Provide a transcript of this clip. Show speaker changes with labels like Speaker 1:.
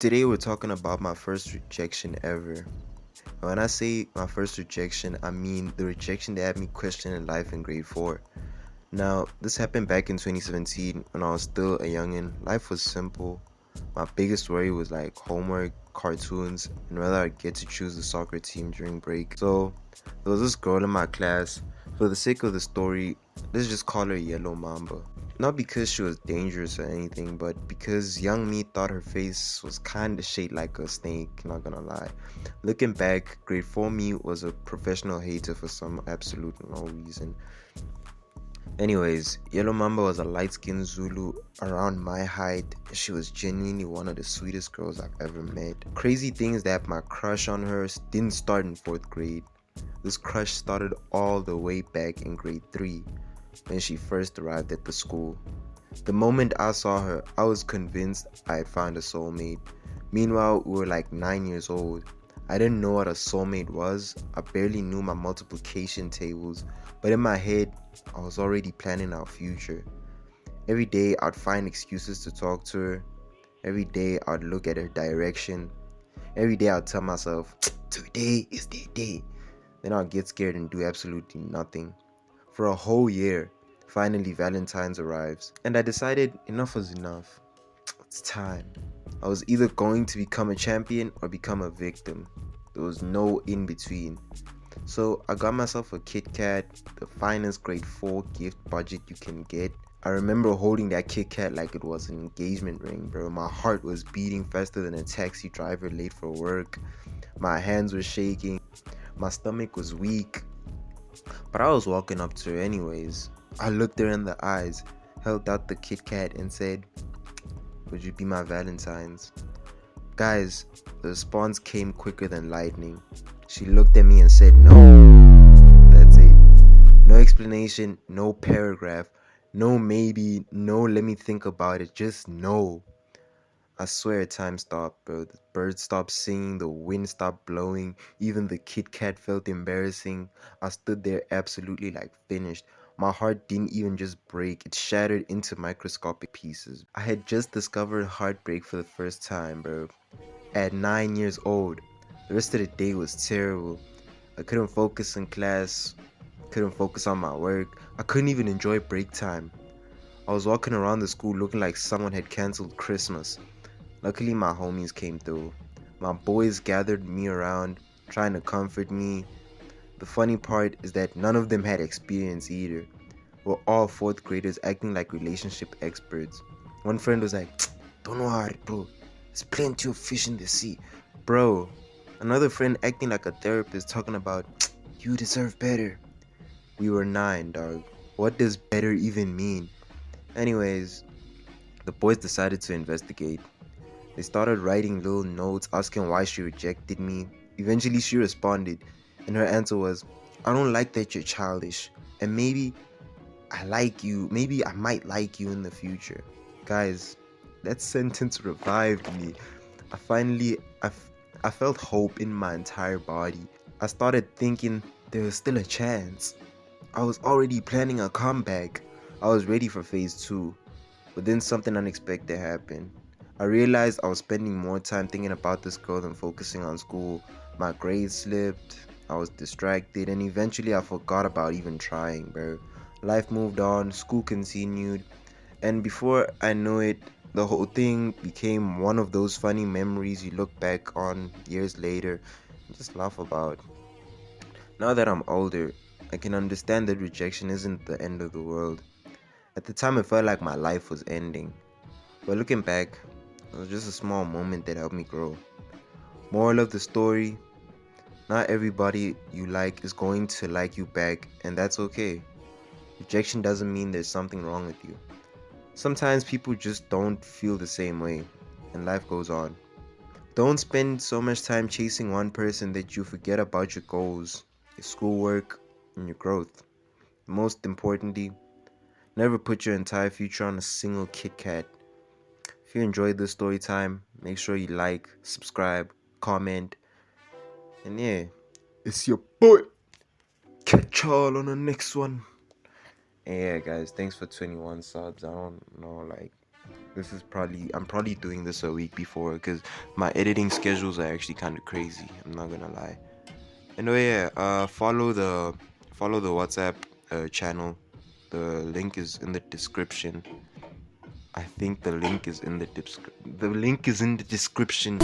Speaker 1: Today we're talking about my first rejection ever. When I say my first rejection, I mean the rejection that had me questioning life in grade 4. Now, this happened back in 2017 when I was still a youngin'. Life was simple. My biggest worry was like homework, cartoons, and whether I'd get to choose the soccer team during break. So, there was this girl in my class. For the sake of the story, let's just call her Yellow Mamba. Not because she was dangerous or anything, but because young me thought her face was kinda shaped like a snake, not gonna lie. Looking back, grade 4 me was a professional hater for some absolute no reason. Anyways, Yellow Mamba was a light-skinned Zulu around my height. She was genuinely one of the sweetest girls I've ever met. Crazy thing is that my crush on her didn't start in 4th grade. This crush started all the way back in grade 3 when she first arrived at the school. The moment I saw her, I was convinced I had found a soulmate. Meanwhile, we were like 9 years old. I didn't know what a soulmate was. I barely knew my multiplication tables, but in my head, I was already planning our future. Every day, I'd find excuses to talk to her. Every day, I'd look at her direction. Every day, I'd tell myself, today is the day. Then I'd get scared and do absolutely nothing. For a whole year, finally Valentine's arrives, and I decided enough was enough. It's time. I was either going to become a champion or become a victim. There was no in between. So I got myself a Kit Kat, the finest grade 4 gift budget you can get. I remember holding that Kit Kat like it was an engagement ring, bro. My heart was beating faster than a taxi driver late for work. My hands were shaking. My stomach was weak. But I was walking up to her anyways. I looked her in the eyes, held out the Kit Kat and said, "Would you be my Valentine's?" Guys, the response came quicker than lightning. She looked at me and said no. That's it. No explanation, no paragraph, no maybe, no let me think about it, just no. I swear time stopped, bro. The birds stopped singing, the wind stopped blowing, even the Kit Kat felt embarrassing. I stood there absolutely like finished. My heart didn't even just break, it shattered into microscopic pieces. I had just discovered heartbreak for the first time, bro. At 9 years old, the rest of the day was terrible. I couldn't focus in class, couldn't focus on my work, I couldn't even enjoy break time. I was walking around the school looking like someone had cancelled Christmas. Luckily, my homies came through. My boys gathered me around, trying to comfort me. The funny part is that none of them had experience either. We're all 4th graders acting like relationship experts. One friend was like, "Don't worry, bro. There's plenty of fish in the sea." Bro. Another friend acting like a therapist talking about, "You deserve better." We were 9, dog. What does better even mean? Anyways, the boys decided to investigate. They started writing little notes asking why she rejected me. Eventually, she responded, and her answer was, "I don't like that you're childish, and maybe maybe I might like you in the future." Guys, that sentence revived me. I finally, I felt hope in my entire body. I started thinking there was still a chance. I was already planning a comeback. I was ready for phase 2. But then something unexpected happened. I realized I was spending more time thinking about this girl than focusing on school. My grades slipped, I was distracted, and eventually I forgot about even trying, bro. Life moved on, school continued, and before I knew it, the whole thing became one of those funny memories you look back on years later and just laugh about. Now that I'm older, I can understand that rejection isn't the end of the world. At the time, it felt like my life was ending. But looking back, it was just a small moment that helped me grow. Moral of the story: not everybody you like is going to like you back, and that's okay. Rejection doesn't mean there's something wrong with you. Sometimes people just don't feel the same way, and life goes on. Don't spend so much time chasing one person that you forget about your goals, your schoolwork, and your growth. Most importantly, never put your entire future on a single Kit Kat. If you enjoyed this story time, make sure you like, subscribe, comment, and yeah, it's your boy. Catch y'all on the next one. And yeah, guys, thanks for 21 subs. I don't know, like, I'm probably doing this a week before because my editing schedules are actually kind of crazy. I'm not gonna lie. Anyway, yeah, follow the WhatsApp channel. The link is in the description. I think the link is in the description.